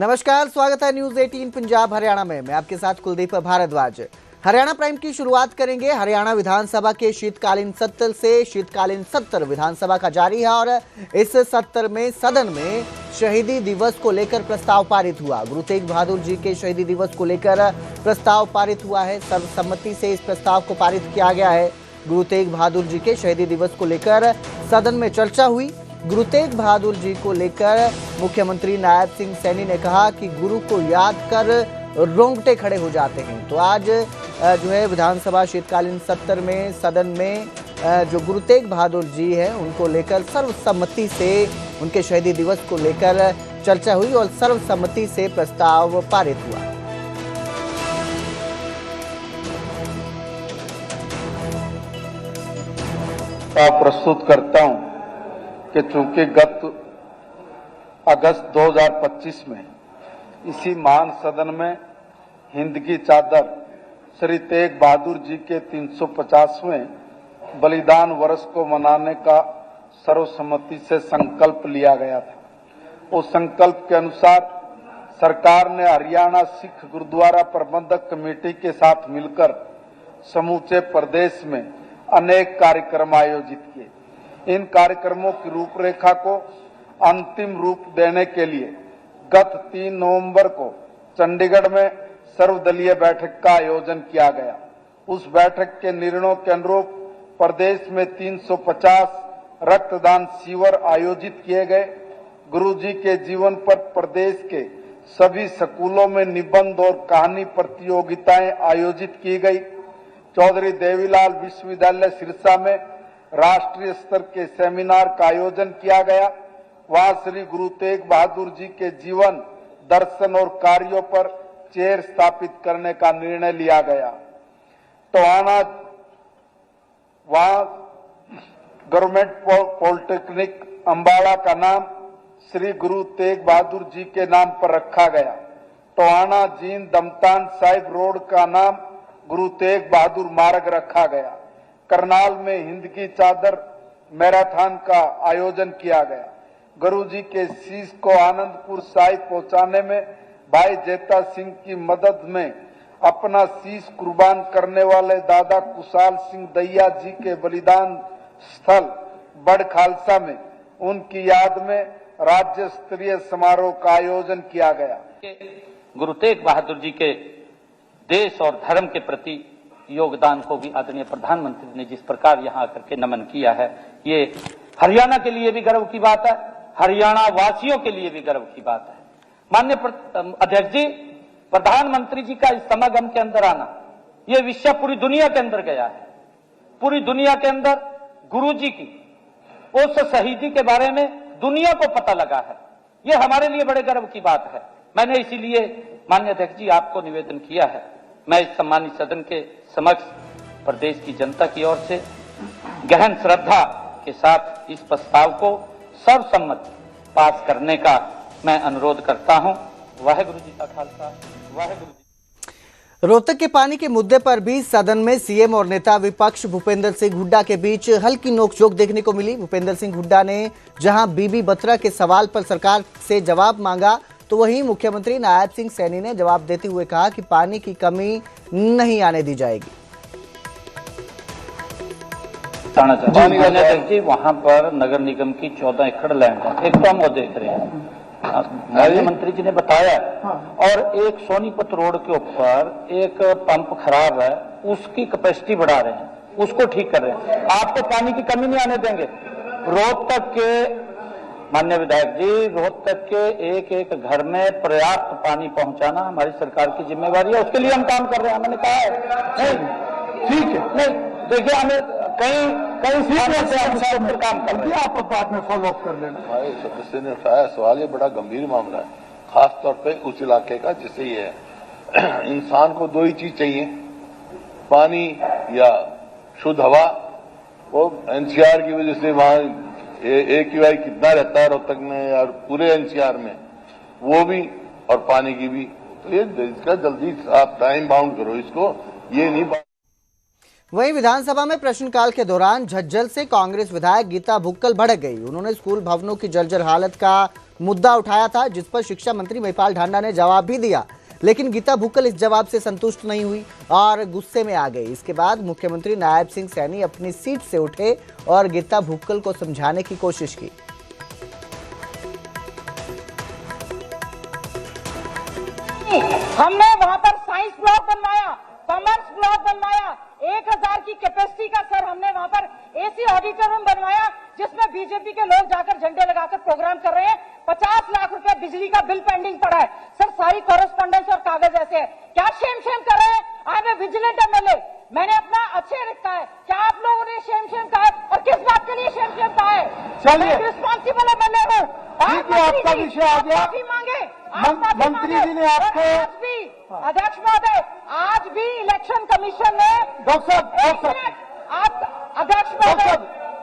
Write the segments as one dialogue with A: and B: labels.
A: नमस्कार, स्वागत है न्यूज 18 पंजाब हरियाणा में। मैं आपके साथ कुलदीप भारद्वाज। हरियाणा प्राइम की शुरुआत करेंगे। हरियाणा विधानसभा के शीतकालीन सत्र से। शीतकालीन सत्र विधानसभा का जारी है और इस सत्र में सदन में शहीदी दिवस को लेकर प्रस्ताव पारित हुआ। गुरु तेग बहादुर जी के शहीदी दिवस को लेकर प्रस्ताव पारित हुआ है। सर्वसम्मति से इस प्रस्ताव को पारित किया गया है। गुरु तेग बहादुर जी के शहीदी दिवस को लेकर सदन में चर्चा हुई। गुरु तेग बहादुर जी को लेकर मुख्यमंत्री नायब सिंह सैनी ने कहा कि गुरु को याद कर रोंगटे खड़े हो जाते हैं। तो आज जो है विधानसभा शीतकालीन सत्र में सदन में जो गुरु तेग बहादुर जी हैं उनको लेकर सर्वसम्मति से उनके शहीदी दिवस को लेकर चर्चा हुई और सर्वसम्मति से प्रस्ताव पारित हुआ।
B: प्रस्तुत करता हूं कि चूंकि गत अगस्त 2025 में इसी महान सदन में हिंद की चादर श्री तेग बहादुर जी के 350वें बलिदान वर्ष को मनाने का सर्वसम्मति से संकल्प लिया गया था। उस संकल्प के अनुसार सरकार ने हरियाणा सिख गुरुद्वारा प्रबंधक कमेटी के साथ मिलकर समूचे प्रदेश में अनेक कार्यक्रम आयोजित किए। इन कार्यक्रमों की रूपरेखा को अंतिम रूप देने के लिए गत 3 नवंबर को चंडीगढ़ में सर्वदलीय बैठक का आयोजन किया गया। उस बैठक के निर्णयों के अनुरूप प्रदेश में 350 रक्तदान शिविर आयोजित किए गए। गुरुजी के जीवन पर प्रदेश के सभी स्कूलों में निबंध और कहानी प्रतियोगिताएं आयोजित की गई। चौधरी देवीलाल विश्वविद्यालय सिरसा में राष्ट्रीय स्तर के सेमिनार का आयोजन किया गया। वहां श्री गुरु तेग बहादुर जी के जीवन, दर्शन और कार्यों पर चेयर स्थापित करने का निर्णय लिया गया। टोहाना वहां गवर्नमेंट पॉलिटेक्निक अम्बाड़ा का नाम श्री गुरु तेग बहादुर जी के नाम पर रखा गया। टोहाना जींद दमतान साहिब रोड का नाम गुरु तेग बहादुर मार्ग रखा गया। करनाल में हिंद की चादर मैराथन का आयोजन किया गया। गुरु जी के शीश को आनंदपुर साहिब पहुंचाने में भाई जेता सिंह की मदद में अपना शीश कुर्बान करने वाले दादा कुशाल सिंह दैया जी के बलिदान स्थल बड़ खालसा में उनकी याद में राज्य स्तरीय समारोह का आयोजन किया गया।
C: गुरु तेग बहादुर जी के देश और धर्म के प्रति योगदान को भी आदरणीय प्रधानमंत्री ने जिस प्रकार यहाँ आकर के नमन किया है, ये हरियाणा के लिए भी गर्व की बात है, हरियाणा वासियों के लिए भी गर्व की बात है। माननीय अध्यक्ष जी, प्रधानमंत्री जी का इस समागम के अंदर आना, ये विषय पूरी दुनिया के अंदर गया है। पूरी दुनिया के अंदर गुरु जी की उस शहीदी के बारे में दुनिया को पता लगा है। ये हमारे लिए बड़े गर्व की बात है। मैंने इसीलिए माननीय अध्यक्ष जी आपको निवेदन किया है। मैं इस सम्मानित सदन के समक्ष प्रदेश की जनता की ओर से गहन श्रद्धा के साथ इस प्रस्ताव को सर्वसम्मत पास करने का मैं अनुरोध करता हूं। वाहेगुरु जी का खालसा, वाहेगुरु जी।
A: रोहतक के पानी के मुद्दे पर भी सदन में सीएम और नेता विपक्ष भूपेंद्र सिंह हुड्डा के बीच हल्की नोकझोंक देखने को मिली। भूपेंद्र सिंह हुड्डा ने जहां बीबी बत्रा के सवाल पर सरकार से जवाब मांगा, तो वहीं मुख्यमंत्री नायब सिंह सैनी ने जवाब देते हुए कहा कि पानी की कमी नहीं आने दी जाएगी।
C: जी, वहां पर नगर निगम की 14 एकड़ लैंड है। एक तो हम वो देख रहे हैं, माननीय मंत्री जी ने बताया। और एक सोनीपत रोड के ऊपर एक पंप खराब है, उसकी कैपेसिटी बढ़ा रहे हैं, उसको ठीक कर रहे हैं। आपको पानी की कमी नहीं आने देंगे। रोहतक के माननीय विधायक जी, रोहतक के एक एक घर में पर्याप्त पानी पहुंचाना हमारी सरकार की जिम्मेवारी है। उसके लिए हम काम कर रहे हैं। मैंने कहा है नहीं, ठीक है, नहीं देखिए, हमें कई स्थानों से काम कर रहे हैं। आप बाद में फॉलो अप कर लेना।
D: हमारे सदस्य ने उठाया सवाल, ये बड़ा गंभीर मामला है, खास तौर पे उस इलाके का जिससे ये है। इंसान को 2 ही चीज चाहिए, पानी या शुद्ध हवा। वो एनसीआर की वजह से वहां AQI कितना रहता है रोहतक में और पूरे एनसीआर में, वो भी और पानी की भी। तो ये इसका जल्दी आप टाइम बाउंड करो इसको, ये नहीं।
A: वहीं विधानसभा में प्रश्नकाल के दौरान झज्जर से कांग्रेस विधायक गीता भुक्कल भड़क गई। उन्होंने स्कूल भवनों की जर्जर हालत का मुद्दा उठाया था, जिस पर शिक्षा मंत्री महिपाल ढांडा ने जवाब भी दिया, लेकिन गीता भुक्कल इस जवाब से संतुष्ट नहीं हुई और गुस्से में आ गई। इसके बाद मुख्यमंत्री नायब सिंह सैनी अपनी सीट से उठे और गीता भुक्कल को समझाने की कोशिश की।
E: हमने वहां पर साइंस ब्लॉक बनवाया, कॉमर्स ब्लॉक बनवाया, 1000 की कैपेसिटी का सर हमने वहां पर एसी ऑडिटोरियम बनवाया, जिसमें बीजेपी के लोग जाकर झंडे लगाकर प्रोग्राम कर रहे हैं। 50 लाख रुपए बिजली का बिल पेंडिंग पड़ा है सर, सारी कॉरेस्पॉन्डेंस और कागज ऐसे है। क्या शेम कर रहे हैं? I am a vigilant MLA, मैंने अपना अच्छे रखा है। क्या आप लोगों ने शेम कहा है और किस बात के लिए शेम कहा है?
B: चलिए,
E: रिस्पॉन्सिबल एमएलए हूँ।
B: आपका विषय आ गया।
E: माफी मांगे,
B: मंत्री जी ने आपको
E: आज भी अध्यक्ष महोदय, आज भी इलेक्शन कमीशन ने
B: डॉक्टर साहब
E: आप अध्यक्ष महोदय,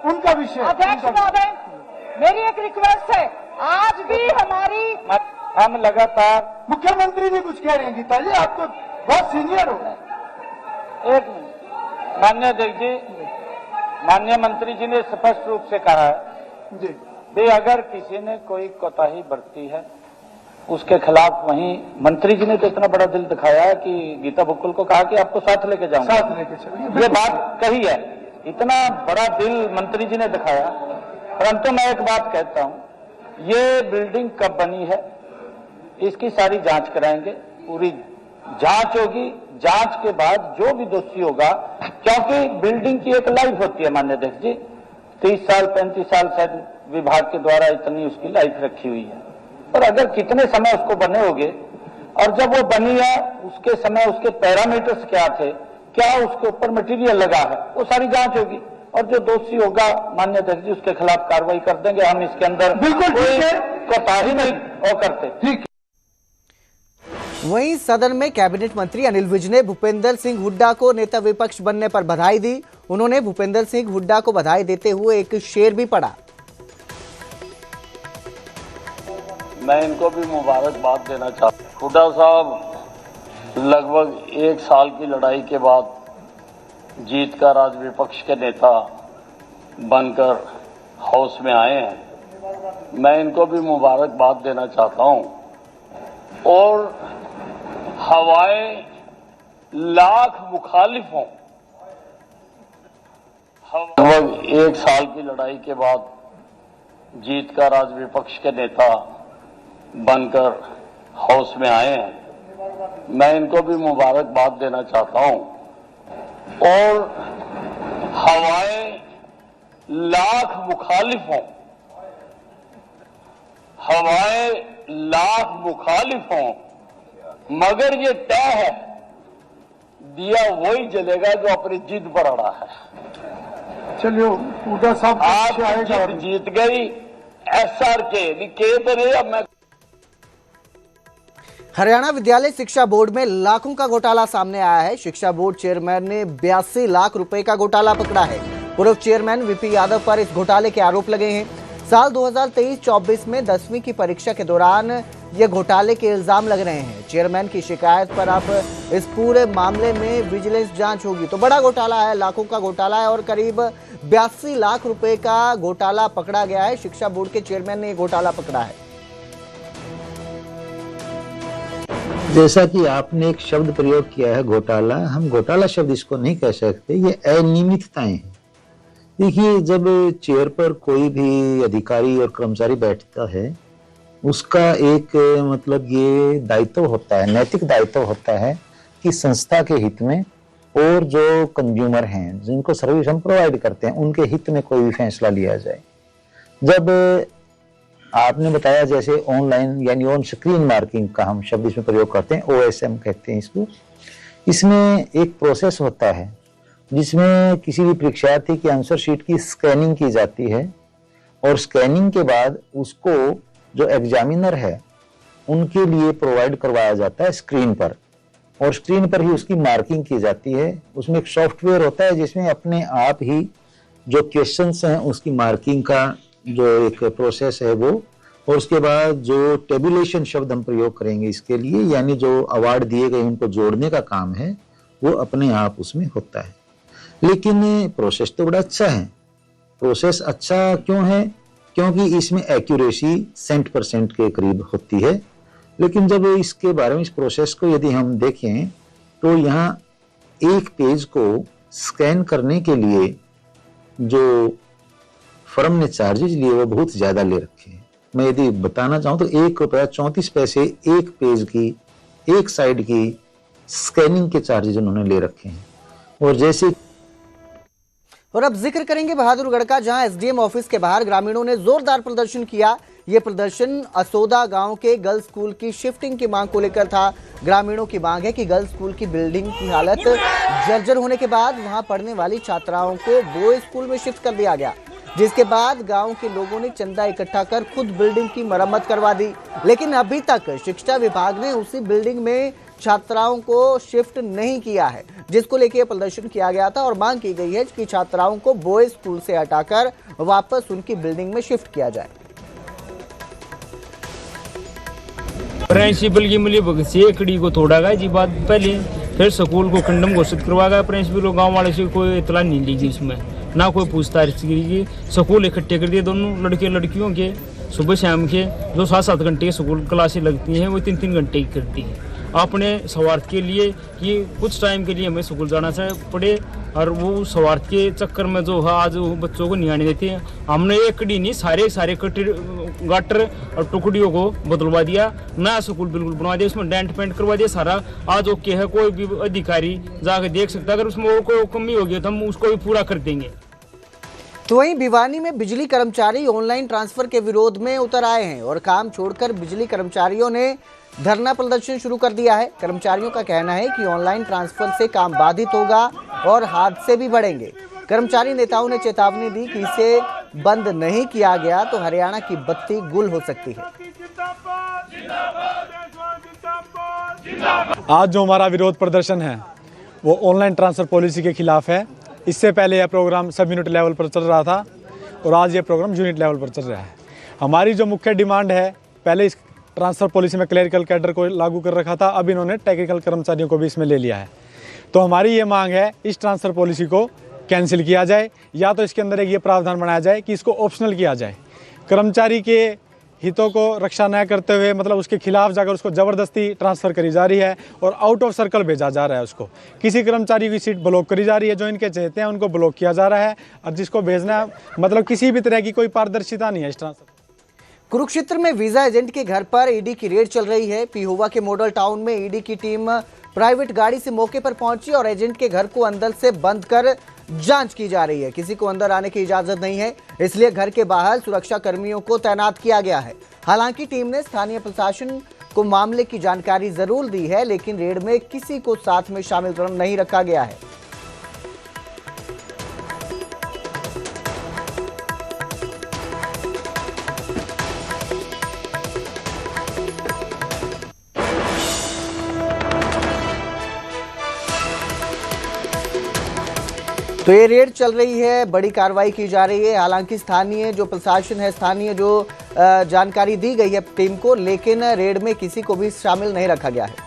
B: उनका विषय
E: अध्यक्ष महोदय, मेरी एक रिक्वेस्ट है, आज भी हमारी
C: हम लगातार
B: मुख्यमंत्री जी कुछ कह रहे हैं। गीता जी, आप तो बहुत सीनियर हो।
C: एक मिनट, माननीय अध्यक्ष जी, माननीय मंत्री जी ने स्पष्ट रूप से कहा है
B: जी
C: कि अगर किसी ने कोई कोताही बरती है उसके खिलाफ, वहीं मंत्री जी ने तो इतना बड़ा दिल दिखाया है कि गीता भुक्कल को कहा कि आपको साथ लेके जाऊंगा,
B: साथ लेके चलिए,
C: ये बात कही है, इतना बड़ा दिल मंत्री जी ने दिखाया। परंतु मैं एक बात कहता हूं, ये बिल्डिंग कब बनी है इसकी सारी जांच कराएंगे, पूरी जांच होगी। जांच के बाद जो भी दोषी होगा, क्योंकि बिल्डिंग की एक लाइफ होती है माननीय अध्यक्ष जी, 30 साल 35 साल शायद विभाग के द्वारा इतनी उसकी लाइफ रखी हुई है। और अगर कितने समय उसको बने होंगे और जब वो बनी है उसके समय उसके पैरामीटर्स क्या थे, क्या उसके ऊपर मटेरियल लगा है, वो सारी जांच होगी और जो दोषी होगा माननीय अध्यक्ष जी उसके खिलाफ कार्रवाई कर देंगे। हम इसके अंदर
B: बिल्कुल
C: कोई कोताही नहीं और करते।
B: ठीक।
A: वहीं सदन में कैबिनेट मंत्री अनिल विज ने भूपेंद्र सिंह हुड्डा को नेता विपक्ष बनने पर बधाई दी। उन्होंने भूपेंद्र सिंह हुड्डा को बधाई देते हुए एक शेर भी पढ़ा।
D: मैं इनको भी मुबारकबाद देना चाहता हूँ। हुड्डा साहब लगभग 1 साल की लड़ाई के बाद जीतकर आज विपक्ष के नेता बनकर हाउस में आए हैं। मैं इनको भी मुबारकबाद देना चाहता हूं और हवाएं लाख मुखालिफ हों, लगभग 1 साल की लड़ाई के बाद जीतकर आज विपक्ष के नेता बनकर हाउस में आए हैं। मैं इनको भी मुबारकबाद देना चाहता हूं और हवाएं लाख मुखालिफ हों, हवाएं लाख मुखालिफ हों, मगर ये तय है दिया वही जलेगा जो अपनी जिद पर अड़ा है।
B: चलिए, हुड्डा साहब
D: आप जीत गई SRK के तरह। अब मैं
A: हरियाणा विद्यालय शिक्षा बोर्ड में लाखों का घोटाला सामने आया है। शिक्षा बोर्ड चेयरमैन ने 82 लाख रुपए का घोटाला पकड़ा है। पूर्व चेयरमैन VP यादव पर इस घोटाले के आरोप लगे हैं। साल 2023-24 में 10वीं की परीक्षा के दौरान ये घोटाले के इल्जाम लग रहे हैं। चेयरमैन की शिकायत पर अब इस पूरे मामले में विजिलेंस जांच होगी। तो बड़ा घोटाला है, लाखों का घोटाला है और करीब 82 लाख रुपए का घोटाला पकड़ा गया है। शिक्षा बोर्ड के चेयरमैन ने ये घोटाला पकड़ा है।
F: जैसा कि आपने एक शब्द प्रयोग किया है घोटाला, हम घोटाला शब्द इसको नहीं कह सकते, ये अनियमितताएं हैं। देखिए, जब चेयर पर कोई भी अधिकारी और कर्मचारी बैठता है उसका एक मतलब ये दायित्व होता है, नैतिक दायित्व होता है कि संस्था के हित में और जो कंज्यूमर हैं जिनको सर्विस हम प्रोवाइड करते हैं उनके हित में कोई भी फैसला लिया जाए। जब आपने बताया जैसे ऑनलाइन यानी ऑन स्क्रीन मार्किंग का हम शब्द इसमें प्रयोग करते हैं, OSM कहते हैं इसको, इसमें एक प्रोसेस होता है जिसमें किसी भी परीक्षार्थी की आंसर शीट की स्कैनिंग की जाती है और स्कैनिंग के बाद उसको जो एग्जामिनर है उनके लिए प्रोवाइड करवाया जाता है स्क्रीन पर और स्क्रीन पर ही उसकी मार्किंग की जाती है। उसमें एक सॉफ्टवेयर होता है जिसमें अपने आप ही जो क्वेश्चंस हैं उसकी मार्किंग का जो एक प्रोसेस है वो, और उसके बाद जो टेबुलेशन शब्द हम प्रयोग करेंगे इसके लिए, यानी जो अवार्ड दिए गए उनको जोड़ने का काम है वो अपने आप उसमें होता है। लेकिन प्रोसेस तो बड़ा अच्छा है। प्रोसेस अच्छा क्यों है? क्योंकि इसमें एक्यूरेसी 100% के करीब होती है। लेकिन जब इसके बारे में इस प्रोसेस को यदि हम देखें तो यहाँ एक पेज को स्कैन करने के लिए जो फर्म ने चार्जेज लिए वो बहुत ज्यादा ले रखे हैं। मैं यदि बताना चाहूँ तो ₹1.34 एक पेज की, एक साइड की स्कैनिंग के चार्जेज उन्होंने ले रखे हैं। और जैसे
A: और अब जिक्र करेंगे बहादुरगढ़ का, जहां एसडीएम ऑफिस के बाहर ग्रामीणों ने जोरदार प्रदर्शन किया। ये प्रदर्शन असोदा गांव के गर्ल्स स्कूल की शिफ्टिंग की मांग को लेकर था। ग्रामीणों की मांग है कि गर्ल्स स्कूल की बिल्डिंग की हालत जर्जर होने के बाद वहां पढ़ने वाली छात्राओं को बॉयज स्कूल में शिफ्ट कर दिया गया, जिसके बाद गांव के लोगों ने चंदा इकट्ठा कर खुद बिल्डिंग की मरम्मत करवा दी। लेकिन अभी तक शिक्षा विभाग ने उसी बिल्डिंग में छात्राओं को शिफ्ट नहीं किया है, जिसको लेकर प्रदर्शन किया गया था और मांग की गई है कि छात्राओं को बॉयज स्कूल से हटाकर वापस उनकी बिल्डिंग में शिफ्ट किया जाए।
G: प्रिंसिपल की मिली भगत से एकड़ी को तोड़ा गया जी बात पहले, फिर स्कूल को खंडन घोषित करवा गया। प्रिंसिपल को गाँव वाले से कोई इतला नहीं ली जी, इसमें ना कोई पूछताछ की। स्कूल इकट्ठे कर दिए दोनों लड़के लड़कियों के, सुबह शाम के जो 7-7 घंटे की स्कूल क्लासें लगती हैं वो 3-3 घंटे की करती है, अपने स्वार्थ के लिए कि कुछ टाइम के लिए हमें स्कूल जाना पड़े। और वो स्वार्थ के चक्कर में जो है आज वो बच्चों को नहीं आने देते हैं। हमने एक कड़ी नहीं, सारे गाटर और टुकड़ियों को बदलवा दिया, नया स्कूल बिल्कुल बनवा दिया, उसमें डेंट पेंट करवा दिया सारा। आज ओके है, कोई भी अधिकारी जाकर देख सकता है, अगर उसमें और कोई कमी होगी तो हम उसको भी पूरा कर देंगे।
A: तो वहीं भिवानी में बिजली कर्मचारी ऑनलाइन ट्रांसफर के विरोध में उतर आए हैं और काम छोड़कर बिजली कर्मचारियों ने धरना प्रदर्शन शुरू कर दिया है। कर्मचारियों का कहना है कि ऑनलाइन ट्रांसफर से काम बाधित होगा और हादसे भी बढ़ेंगे। कर्मचारी नेताओं ने चेतावनी दी कि इसे बंद नहीं किया गया तो हरियाणा की बत्ती गुल हो सकती है।
H: आज जो हमारा विरोध प्रदर्शन है वो ऑनलाइन ट्रांसफर पॉलिसी के खिलाफ है। इससे पहले यह प्रोग्राम सब यूनिट लेवल पर चल रहा था और आज ये प्रोग्राम यूनिट लेवल पर चल रहा है। हमारी जो मुख्य डिमांड है, पहले इस ट्रांसफर पॉलिसी में क्लरिकल कैडर को लागू कर रखा था, अब इन्होंने टेक्निकल कर्मचारियों को भी इसमें ले लिया है। तो हमारी ये मांग है इस ट्रांसफर पॉलिसी को कैंसिल किया जाए, या तो इसके अंदर एक ये प्रावधान बनाया जाए कि इसको ऑप्शनल किया जाए। कर्मचारी के हितों को रक्षा न करते हुए मतलब उसके खिलाफ जाकर उसको ज़बरदस्ती ट्रांसफ़र करी जा रही है और आउट ऑफ सर्कल भेजा जा रहा है। उसको किसी कर्मचारी की सीट ब्लॉक करी जा रही है, जो इनके चहेते हैं उनको ब्लॉक किया जा रहा है, और जिसको भेजना मतलब किसी भी तरह की कोई पारदर्शिता नहीं है इस ट्रांसफर।
A: कुरुक्षेत्र में वीजा एजेंट के घर पर ईडी की रेड चल रही है। पिहोवा के मॉडल टाउन में ईडी की टीम प्राइवेट गाड़ी से मौके पर पहुंची और एजेंट के घर को अंदर से बंद कर जांच की जा रही है। किसी को अंदर आने की इजाजत नहीं है, इसलिए घर के बाहर सुरक्षा कर्मियों को तैनात किया गया है। हालांकि टीम ने स्थानीय प्रशासन को मामले की जानकारी जरूर दी है, लेकिन रेड में किसी को साथ में शामिल नहीं रखा गया है। तो ये रेड चल रही है, बड़ी कार्रवाई की जा रही है। हालांकि स्थानीय जो प्रशासन है, स्थानीय जो जानकारी दी गई है टीम को, लेकिन रेड में किसी को भी शामिल नहीं रखा गया है।